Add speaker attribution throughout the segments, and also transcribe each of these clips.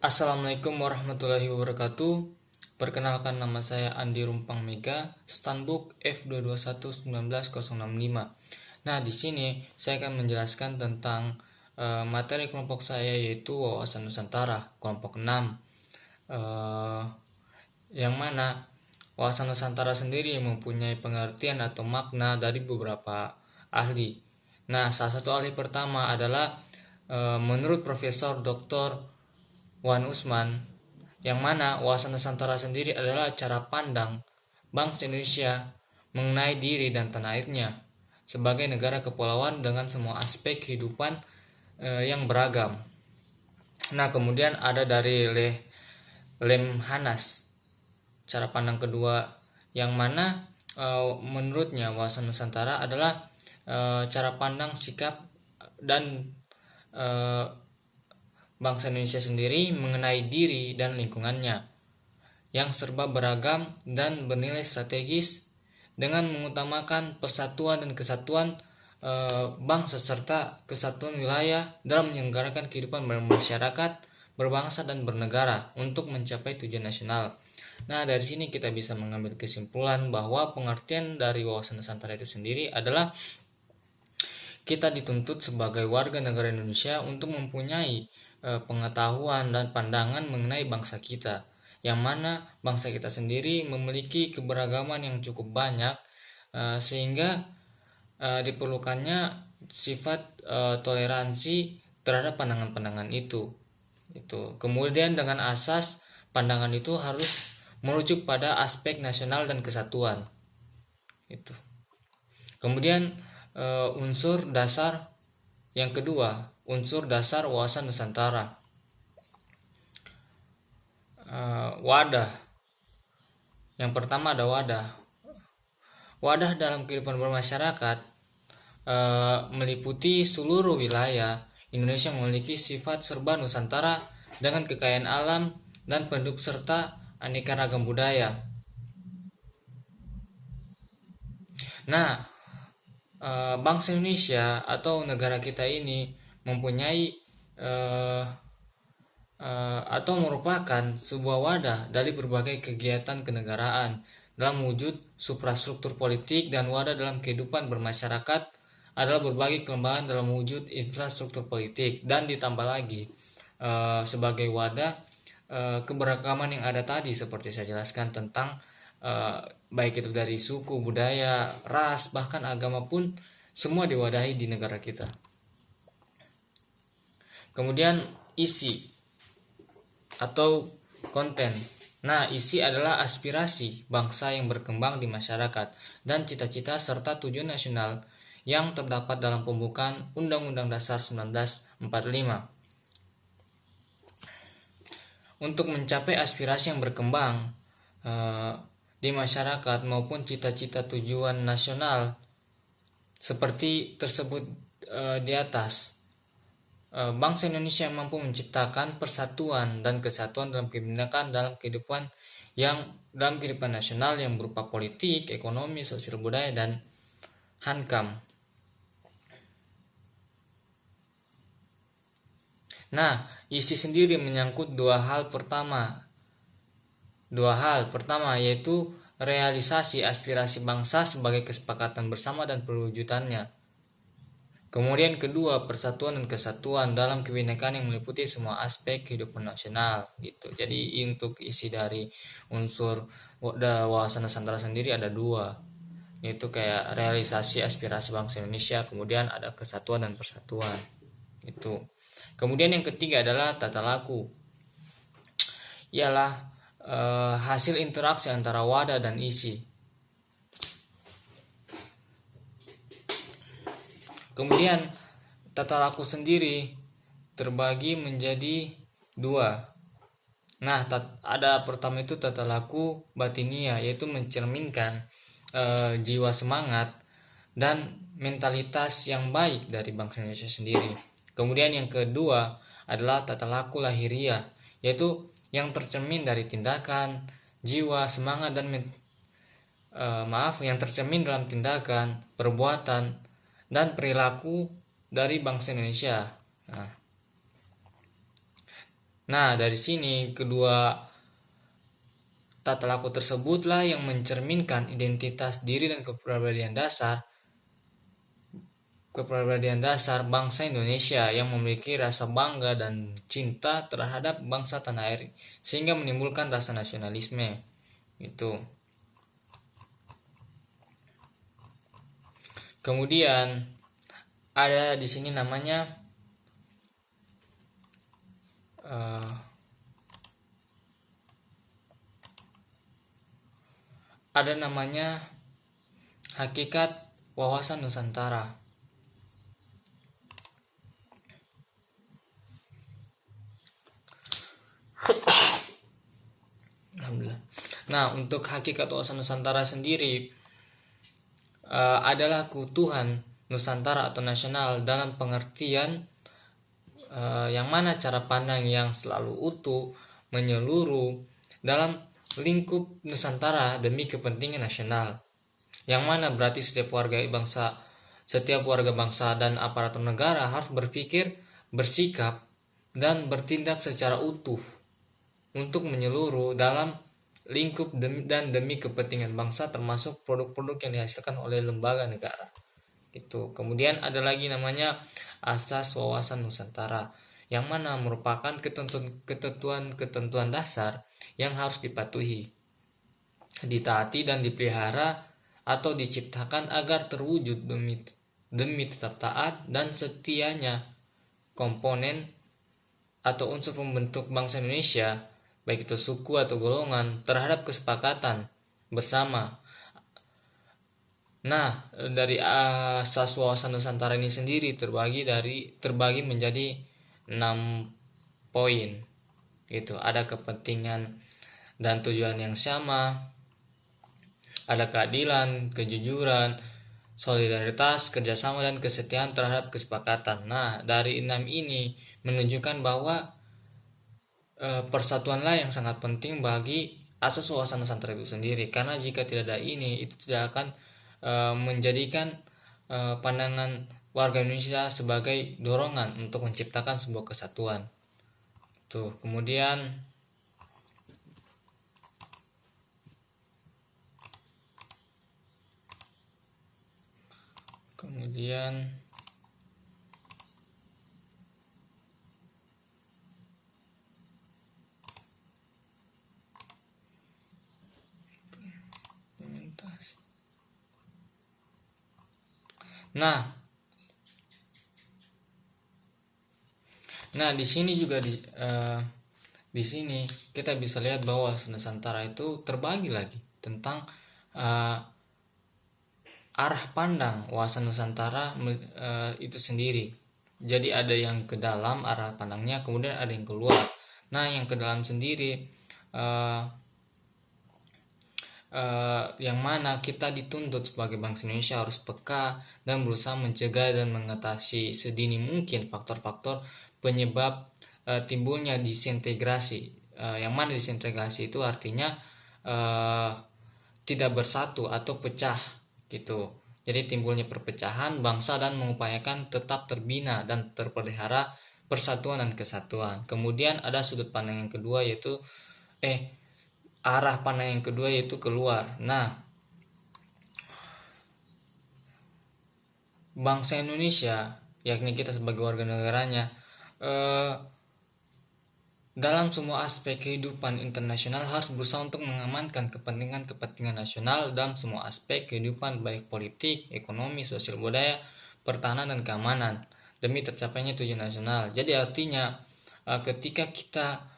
Speaker 1: Assalamualaikum warahmatullahi wabarakatuh. Perkenalkan, nama saya Andi Rumpang Mega, Stanbook F2211965. Nah, di sini saya akan menjelaskan tentang materi kelompok saya, yaitu wawasan Nusantara kelompok 6. Eh, yang mana wawasan Nusantara sendiri mempunyai pengertian atau makna dari beberapa ahli. Nah, salah satu ahli pertama adalah menurut Profesor Dr. Wan Usman, yang mana wawasan Nusantara sendiri adalah cara pandang bangsa Indonesia mengenai diri dan tanah airnya sebagai negara kepulauan dengan semua aspek kehidupan yang beragam. Nah, kemudian ada dari Lemhanas, cara pandang kedua, yang mana menurutnya wawasan Nusantara adalah cara pandang, sikap, dan bangsa Indonesia sendiri mengenai diri dan lingkungannya yang serba beragam dan bernilai strategis dengan mengutamakan persatuan dan kesatuan bangsa serta kesatuan wilayah dalam menyelenggarakan kehidupan bermasyarakat, berbangsa, dan bernegara untuk mencapai tujuan nasional. Nah, dari sini kita bisa mengambil kesimpulan bahwa pengertian dari wawasan Nusantara itu sendiri adalah kita dituntut sebagai warga negara Indonesia untuk mempunyai pengetahuan dan pandangan mengenai bangsa kita, yang mana bangsa kita sendiri memiliki keberagaman yang cukup banyak, sehingga diperlukannya sifat toleransi terhadap pandangan-pandangan itu. Kemudian dengan asas pandangan itu harus merujuk pada aspek nasional dan kesatuan. Itu. Kemudian unsur dasar yang kedua, unsur dasar wawasan Nusantara. Wadah. Yang pertama ada wadah. Wadah dalam kehidupan bermasyarakat meliputi seluruh wilayah. Indonesia memiliki sifat serba Nusantara dengan kekayaan alam dan penduduk serta aneka ragam budaya. Nah, bangsa Indonesia atau negara kita ini mempunyai atau merupakan sebuah wadah dari berbagai kegiatan kenegaraan dalam wujud suprastruktur politik, dan wadah dalam kehidupan bermasyarakat adalah berbagai kelembagaan dalam wujud infrastruktur politik, dan ditambah lagi sebagai wadah keberagaman yang ada tadi seperti saya jelaskan tentang baik itu dari suku, budaya, ras, bahkan agama pun semua diwadahi di negara kita. Kemudian isi atau konten. Nah, isi adalah aspirasi bangsa yang berkembang di masyarakat dan cita-cita serta tujuan nasional yang terdapat dalam pembukaan Undang-Undang Dasar 1945. Untuk mencapai aspirasi yang berkembang di masyarakat maupun cita-cita tujuan nasional seperti tersebut di atas, bangsa Indonesia mampu menciptakan persatuan dan kesatuan dalam kebinekaan dalam kehidupan nasional yang berupa politik, ekonomi, sosial, budaya, dan hankam. Nah, isi sendiri menyangkut dua hal. Pertama yaitu realisasi aspirasi bangsa sebagai kesepakatan bersama dan perwujudannya. Kemudian kedua, persatuan dan kesatuan dalam kebinekaan yang meliputi semua aspek kehidupan nasional gitu. Jadi untuk isi dari unsur wawasan Nusantara sendiri ada dua, yaitu kayak realisasi aspirasi bangsa Indonesia, kemudian ada kesatuan dan persatuan itu. Kemudian yang ketiga adalah tata laku, ialah hasil interaksi antara wadah dan isi. Kemudian tata laku sendiri terbagi menjadi dua. Nah, ada pertama itu tata laku batinia, yaitu mencerminkan jiwa semangat dan mentalitas yang baik dari bangsa Indonesia sendiri. Kemudian yang kedua adalah tata laku lahiria, yaitu yang tercermin dari tindakan, jiwa, semangat, dan yang tercermin dalam tindakan, perbuatan, dan perilaku dari bangsa Indonesia. Nah, dari sini kedua tata laku tersebutlah yang mencerminkan identitas diri dan kepribadian dasar bangsa Indonesia yang memiliki rasa bangga dan cinta terhadap bangsa tanah air sehingga menimbulkan rasa nasionalisme itu. Kemudian ada di sini namanya hakikat wawasan Nusantara. Alhamdulillah. Nah, untuk hakikat wawasan Nusantara sendiri adalah keutuhan Nusantara atau nasional dalam pengertian yang mana cara pandang yang selalu utuh, menyeluruh dalam lingkup Nusantara demi kepentingan nasional. Yang mana berarti setiap warga bangsa dan aparatur negara harus berpikir, bersikap, dan bertindak secara utuh untuk menyeluruh dalam lingkup dan demi kepentingan bangsa, termasuk produk-produk yang dihasilkan oleh lembaga negara. Itu. Kemudian ada lagi namanya asas wawasan Nusantara, yang mana merupakan ketentuan dasar yang harus dipatuhi, ditaati dan dipelihara atau diciptakan agar terwujud demi tetap taat dan setianya komponen atau unsur pembentuk bangsa Indonesia, baik itu suku atau golongan, terhadap kesepakatan bersama. Nah, dari asas wawasan Nusantara ini sendiri terbagi menjadi 6 poin. Gitu. Ada kepentingan dan tujuan yang sama, ada keadilan, kejujuran, solidaritas, kerjasama, dan kesetiaan terhadap kesepakatan. Nah, dari 6 ini menunjukkan bahwa persatuanlah yang sangat penting bagi asas wawasan Nusantara itu sendiri. Karena jika tidak ada ini, itu tidak akan menjadikan pandangan warga Indonesia sebagai dorongan untuk menciptakan sebuah kesatuan. Tuh, kemudian Nah, di sini juga di sini kita bisa lihat bahwa Nusantara itu terbagi lagi tentang arah pandang wawasan Nusantara itu sendiri. Jadi ada yang ke dalam arah pandangnya, kemudian ada yang keluar. Nah, yang ke dalam sendiri yang mana kita dituntut sebagai bangsa Indonesia harus peka dan berusaha mencegah dan mengatasi sedini mungkin faktor-faktor penyebab timbulnya disintegrasi. Yang mana disintegrasi itu artinya tidak bersatu atau pecah gitu. Jadi timbulnya perpecahan bangsa dan mengupayakan tetap terbina dan terpelihara persatuan dan kesatuan. Kemudian ada sudut pandang yang kedua yaitu arah pandang yang kedua yaitu keluar. Nah, bangsa Indonesia, yakni kita sebagai warga negaranya, dalam semua aspek kehidupan internasional harus berusaha untuk mengamankan kepentingan nasional dalam semua aspek kehidupan, baik politik, ekonomi, sosial budaya, pertahanan, dan keamanan demi tercapainya tujuan nasional. Jadi artinya ketika kita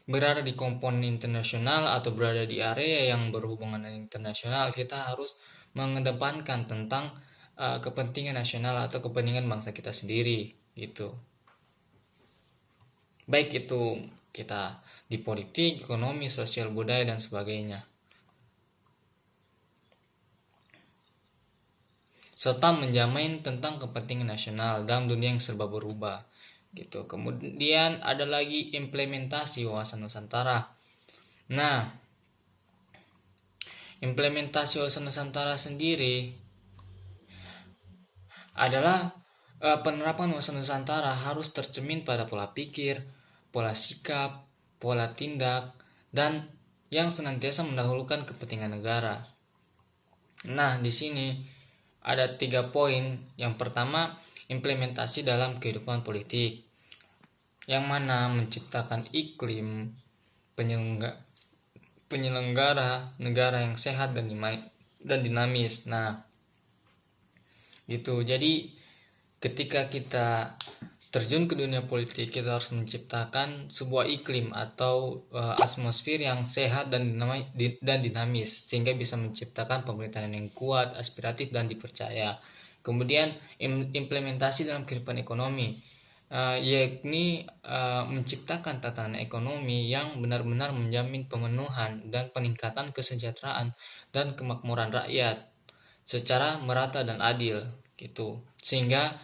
Speaker 1: berada di komponen internasional atau berada di area yang berhubungan dengan internasional, kita harus mengedepankan tentang kepentingan nasional atau kepentingan bangsa kita sendiri gitu. Baik itu kita di politik, ekonomi, sosial budaya, dan sebagainya. Serta menjamin tentang kepentingan nasional dalam dunia yang serba berubah gitu. Kemudian ada lagi implementasi wawasan Nusantara. Nah, implementasi wawasan Nusantara sendiri adalah penerapan wawasan Nusantara harus tercermin pada pola pikir, pola sikap, pola tindak, dan yang senantiasa mendahulukan kepentingan negara. Nah, di sini ada 3 poin. Yang pertama, implementasi dalam kehidupan politik, yang mana menciptakan iklim penyelenggara negara yang sehat dan dinamis. Nah, gitu. Jadi ketika kita terjun ke dunia politik, kita harus menciptakan sebuah iklim atau atmosfer yang sehat dan dinamis, sehingga bisa menciptakan pemerintahan yang kuat, aspiratif, dan dipercaya. Kemudian implementasi dalam kehidupan ekonomi, yakni menciptakan tatanan ekonomi yang benar-benar menjamin pemenuhan dan peningkatan kesejahteraan dan kemakmuran rakyat secara merata dan adil, gitu, sehingga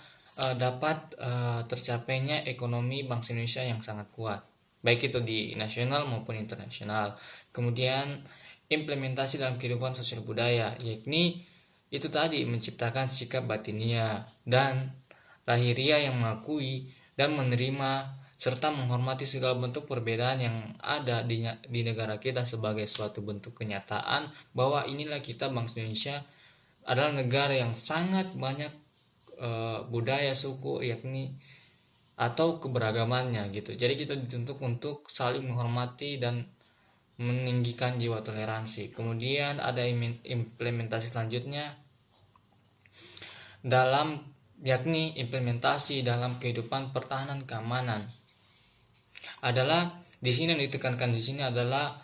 Speaker 1: dapat tercapainya ekonomi bangsa Indonesia yang sangat kuat, baik itu di nasional maupun internasional. Kemudian implementasi dalam kehidupan sosial budaya, yakni itu tadi menciptakan sikap batinia dan lahiria yang mengakui dan menerima serta menghormati segala bentuk perbedaan yang ada di negara kita sebagai suatu bentuk kenyataan bahwa inilah kita, bangsa Indonesia adalah negara yang sangat banyak budaya, suku, yakni atau keberagamannya, gitu. Jadi kita dituntut untuk saling menghormati dan meninggikan jiwa toleransi. Kemudian ada implementasi selanjutnya yakni implementasi dalam kehidupan pertahanan keamanan. Adalah di sini yang ditekankan di sini adalah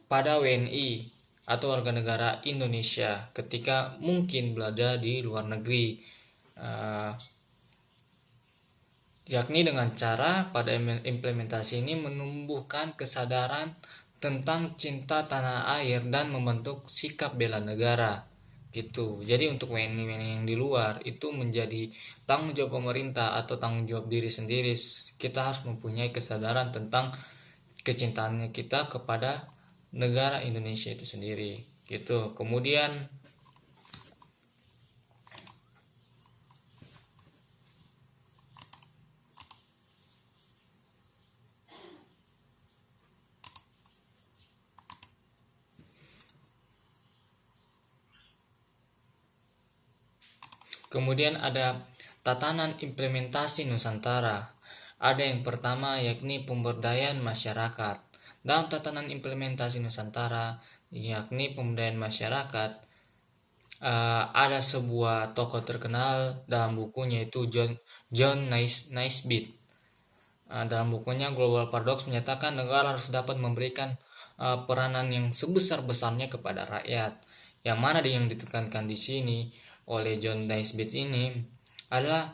Speaker 1: pada WNI atau warga negara Indonesia ketika mungkin berada di luar negeri, yakni dengan cara pada implementasi ini menumbuhkan kesadaran tentang cinta tanah air dan membentuk sikap bela negara, gitu. Jadi untuk WNI yang di luar itu menjadi tanggung jawab pemerintah atau tanggung jawab diri sendiri. Kita harus mempunyai kesadaran tentang kecintaannya kita kepada negara Indonesia itu sendiri, gitu. Kemudian ada tatanan implementasi Nusantara. Ada yang pertama yakni pemberdayaan masyarakat. Dalam tatanan implementasi Nusantara, yakni pemberdayaan masyarakat, ada sebuah tokoh terkenal dalam bukunya, yaitu John Naisbitt. Dalam bukunya Global Paradox menyatakan negara harus dapat memberikan peranan yang sebesar-besarnya kepada rakyat. Yang mana yang ditekankan di sini oleh John Naisbitt ini adalah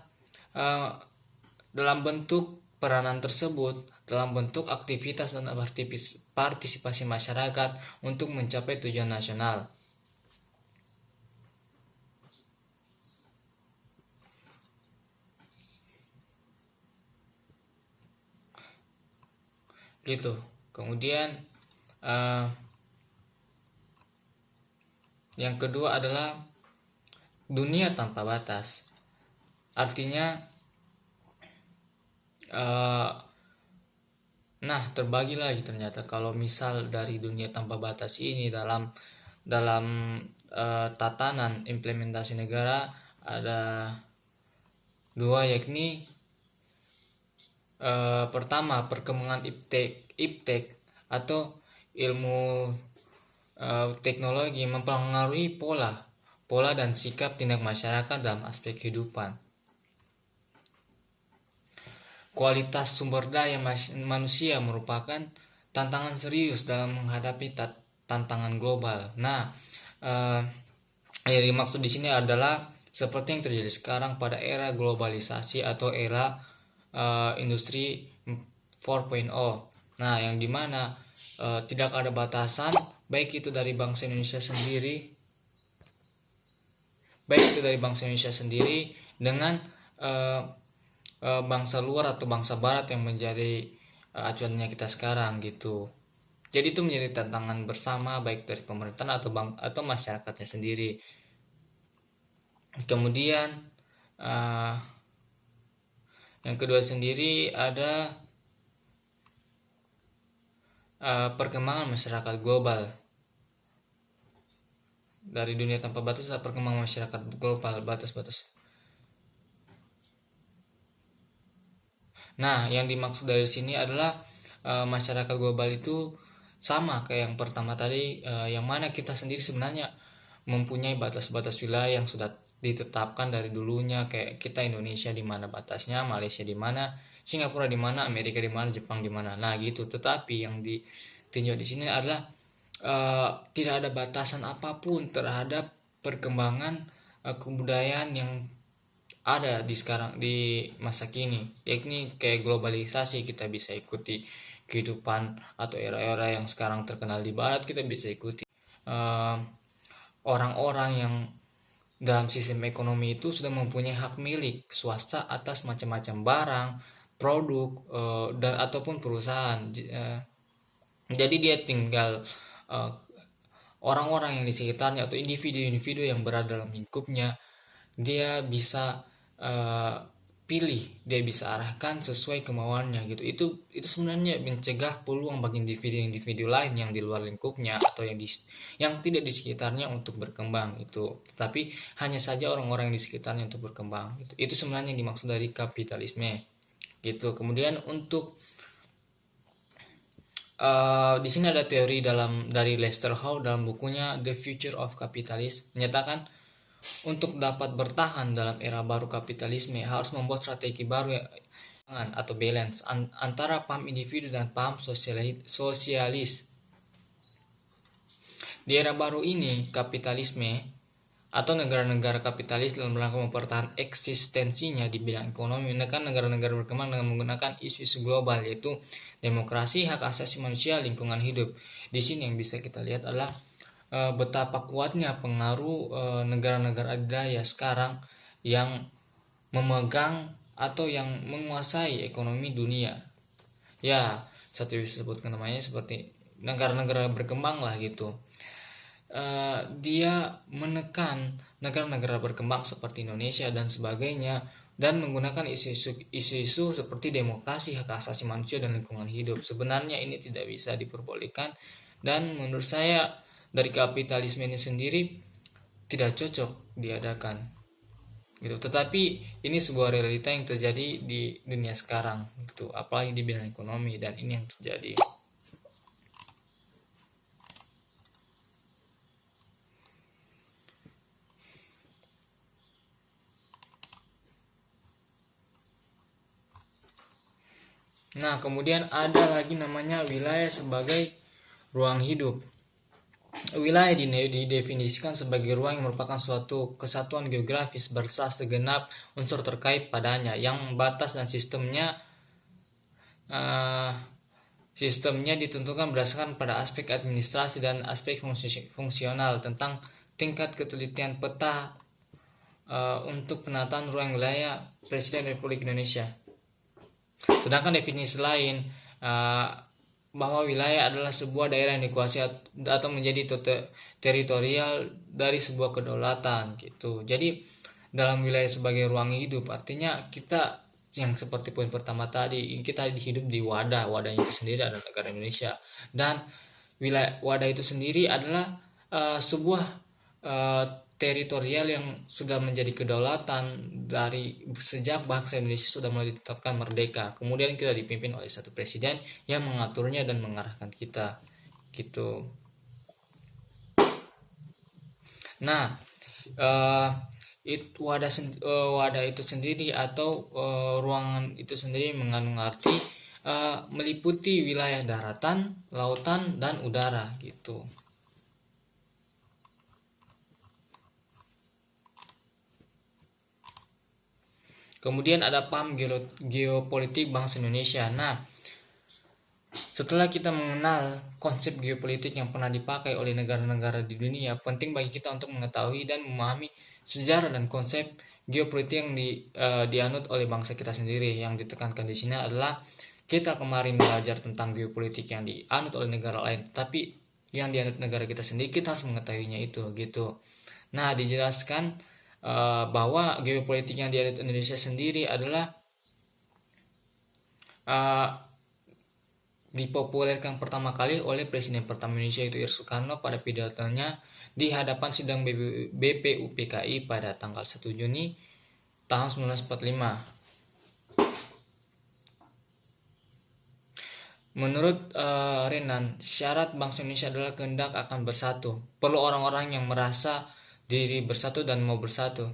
Speaker 1: dalam bentuk peranan tersebut dalam bentuk aktivitas dan partisipasi masyarakat untuk mencapai tujuan nasional. Gitu. Kemudian yang kedua adalah dunia tanpa batas. Artinya terbagi lagi ternyata kalau misal dari dunia tanpa batas ini dalam tatanan implementasi negara ada dua, yakni pertama perkembangan iptek atau ilmu teknologi mempengaruhi pola dan sikap tindak masyarakat dalam aspek kehidupan. Kualitas sumber daya manusia merupakan tantangan serius dalam menghadapi tantangan global. Yang dimaksud di sini adalah seperti yang terjadi sekarang pada era globalisasi atau era industri 4.0. Yang dimana tidak ada batasan, baik itu dari bangsa Indonesia sendiri, dengan bangsa luar atau bangsa barat yang menjadi acuannya kita sekarang, gitu. Jadi itu menjadi tantangan bersama baik dari pemerintahan atau masyarakatnya sendiri. Kemudian Yang kedua sendiri ada perkembangan masyarakat global. Dari dunia tanpa batas ada perkembangan masyarakat global, batas-batas. Nah, yang dimaksud dari sini adalah masyarakat global itu sama kayak yang pertama tadi, yang mana kita sendiri sebenarnya mempunyai batas-batas wilayah yang sudah ditetapkan dari dulunya, kayak kita Indonesia di mana batasnya, Malaysia di mana, Singapura di mana, Amerika di mana, Jepang di mana. Nah, gitu. Tetapi yang ditinjau di sini adalah tidak ada batasan apapun terhadap perkembangan kebudayaan yang ada di sekarang di masa kini, yakni kayak globalisasi. Kita bisa ikuti kehidupan atau era-era yang sekarang terkenal di barat, kita bisa ikuti eh, orang-orang yang dalam sistem ekonomi itu sudah mempunyai hak milik swasta atas macam-macam barang, produk, dan ataupun perusahaan. Jadi dia tinggal eh, orang-orang yang di sekitarnya atau individu-individu yang berada dalam lingkupnya, dia bisa eh, pilih, dia bisa arahkan sesuai kemauannya gitu. Itu sebenarnya mencegah peluang bagi individu-individu lain yang di luar lingkupnya atau yang tidak di sekitarnya untuk berkembang itu. Tetapi hanya saja orang-orang yang di sekitarnya untuk berkembang gitu. Itu sebenarnya yang dimaksud dari kapitalisme gitu. Kemudian untuk di sini ada teori dari Lester Howe dalam bukunya The Future of Capitalism menyatakan untuk dapat bertahan dalam era baru kapitalisme harus membuat strategi baru atau balance antara paham individu dan paham sosialis. Di era baru ini, kapitalisme atau negara-negara kapitalis dalam rangka mempertahankan eksistensinya di bidang ekonomi menekan negara-negara berkembang dengan menggunakan isu-isu global, yaitu demokrasi, hak asasi manusia, lingkungan hidup. Di sini yang bisa kita lihat adalah betapa kuatnya pengaruh negara-negara adidaya sekarang yang memegang atau yang menguasai ekonomi dunia. Ya, satu bisa sebutkan namanya seperti negara-negara berkembang lah gitu. Dia menekan negara-negara berkembang seperti Indonesia dan sebagainya dan menggunakan isu-isu seperti demokrasi, hak asasi manusia, dan lingkungan hidup. Sebenarnya ini tidak bisa diperbolehkan dan menurut saya dari kapitalisme ini sendiri tidak cocok diadakan gitu. Tetapi ini sebuah realita yang terjadi di dunia sekarang gitu, apalagi di bidang ekonomi, dan ini yang terjadi. Nah, kemudian ada lagi namanya wilayah sebagai ruang hidup. Wilayah didefinisikan sebagai ruang yang merupakan suatu kesatuan geografis beserta segenap unsur terkait padanya, yang batas dan uh, sistemnya ditentukan berdasarkan pada aspek administrasi dan aspek fungsional tentang tingkat ketelitian peta untuk penataan ruang wilayah Presiden Republik Indonesia. Sedangkan definisi lain bahwa wilayah adalah sebuah daerah yang dikuasai atau menjadi teritorial dari sebuah kedaulatan gitu. Jadi dalam wilayah sebagai ruang hidup artinya kita yang seperti poin pertama tadi, kita hidup di wadahnya itu sendiri adalah negara Indonesia, dan wilayah wadah itu sendiri adalah sebuah teritorial yang sudah menjadi kedaulatan dari sejak bangsa Indonesia sudah mulai ditetapkan merdeka. Kemudian kita dipimpin oleh satu presiden yang mengaturnya dan mengarahkan kita gitu. Nah, wadah itu sendiri atau ruangan itu sendiri mengandung arti meliputi wilayah daratan, lautan, dan udara gitu. Kemudian ada paham geopolitik bangsa Indonesia. Nah, setelah kita mengenal konsep geopolitik yang pernah dipakai oleh negara-negara di dunia, penting bagi kita untuk mengetahui dan memahami sejarah dan konsep geopolitik yang dianut oleh bangsa kita sendiri. Yang ditekankan di sini adalah kita kemarin belajar tentang geopolitik yang dianut oleh negara lain, tapi yang dianut negara kita sendiri kita harus mengetahuinya itu gitu. Nah, dijelaskan bahwa geopolitik yang dianut Indonesia sendiri adalah dipopulerkan pertama kali oleh Presiden pertama Indonesia itu Soekarno pada pidatonya di hadapan sidang BPUPKI pada tanggal 1 Juni tahun 1945. Menurut Renan, syarat bangsa Indonesia adalah kehendak akan bersatu. Perlu orang-orang yang merasa diri bersatu dan mau bersatu.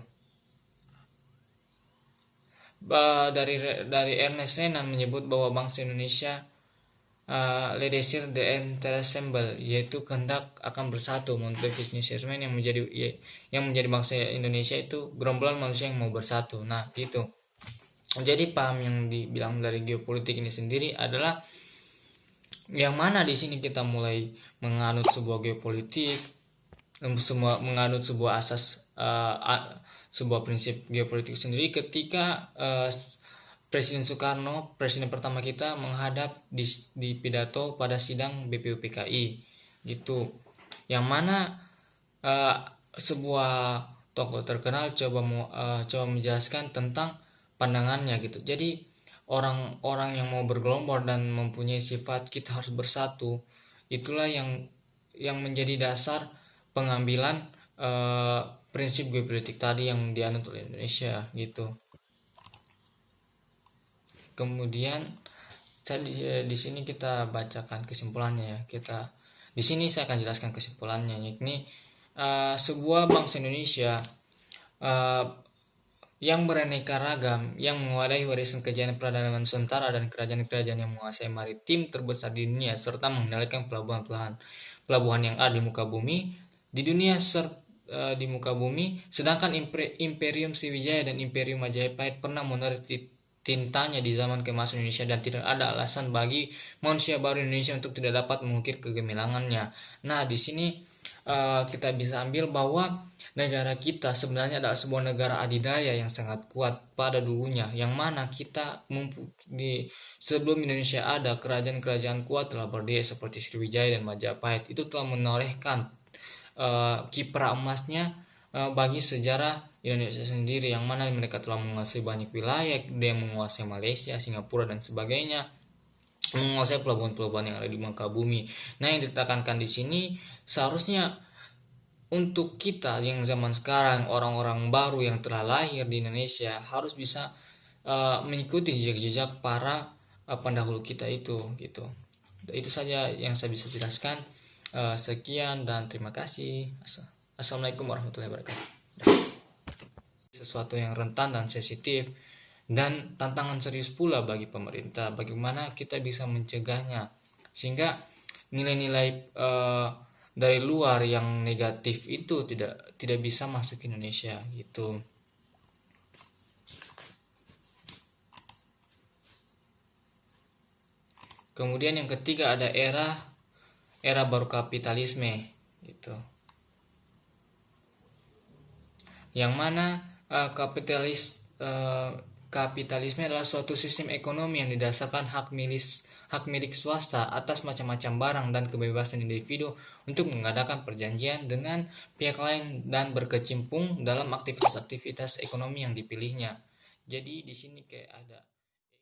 Speaker 1: Dari Ernest Renan menyebut bahwa bangsa Indonesia le désir d'ensemble, yaitu kehendak akan bersatu. Menurut David Sherman, yang menjadi bangsa Indonesia itu gerombolan manusia yang mau bersatu. Nah, itu. Jadi paham yang dibilang dari geopolitik ini sendiri adalah yang mana di sini kita mulai menganut sebuah geopolitik, menganut sebuah asas, sebuah prinsip geopolitik sendiri ketika Presiden Soekarno, presiden pertama kita, menghadap di pidato pada sidang BPUPKI gitu, yang mana sebuah tokoh terkenal coba menjelaskan tentang pandangannya gitu. Jadi orang-orang yang mau bergelombor dan mempunyai sifat kita harus bersatu, itulah yang menjadi dasar pengambilan prinsip geopolitik tadi yang dianut oleh Indonesia gitu. Kemudian di sini kita bacakan kesimpulannya ya. Di sini saya akan jelaskan kesimpulannya, yakni sebuah bangsa Indonesia yang beraneka ragam, yang menguasai warisan kejayaan peradaban Nusantara dan kerajaan-kerajaan yang menguasai maritim terbesar di dunia, serta mengendalikan pelabuhan yang ada di muka bumi di dunia di muka bumi, sedangkan Imperium Sriwijaya dan Imperium Majapahit pernah menarik tintanya di zaman keemasan Indonesia, dan tidak ada alasan bagi manusia baru Indonesia untuk tidak dapat mengukir kegemilangannya. Nah, di sini kita bisa ambil bahwa negara kita sebenarnya adalah sebuah negara adidaya yang sangat kuat pada dulunya, yang mana kita sebelum Indonesia ada, kerajaan-kerajaan kuat telah berdiri seperti Sriwijaya dan Majapahit. Itu telah menorehkan kiprah emasnya bagi sejarah Indonesia sendiri, yang mana mereka telah menguasai banyak wilayah, dia menguasai Malaysia, Singapura dan sebagainya, menguasai pelabuhan-pelabuhan yang ada di muka bumi. Nah, yang ditekankan di sini seharusnya untuk kita yang zaman sekarang, orang-orang baru yang telah lahir di Indonesia, harus bisa mengikuti jejak-jejak para pendahulu kita itu gitu. Itu saja yang saya bisa jelaskan. Sekian dan terima kasih. Assalamualaikum warahmatullahi wabarakatuh. Sesuatu yang rentan dan sensitif dan tantangan serius pula bagi pemerintah, bagaimana kita bisa mencegahnya sehingga nilai-nilai dari luar yang negatif itu tidak bisa masuk ke Indonesia gitu. Kemudian yang ketiga ada era baru kapitalisme gitu, yang mana kapitalisme adalah suatu sistem ekonomi yang didasarkan hak milik swasta atas macam-macam barang dan kebebasan individu untuk mengadakan perjanjian dengan pihak lain dan berkecimpung dalam aktivitas-aktivitas ekonomi yang dipilihnya. Jadi di sini kayak ada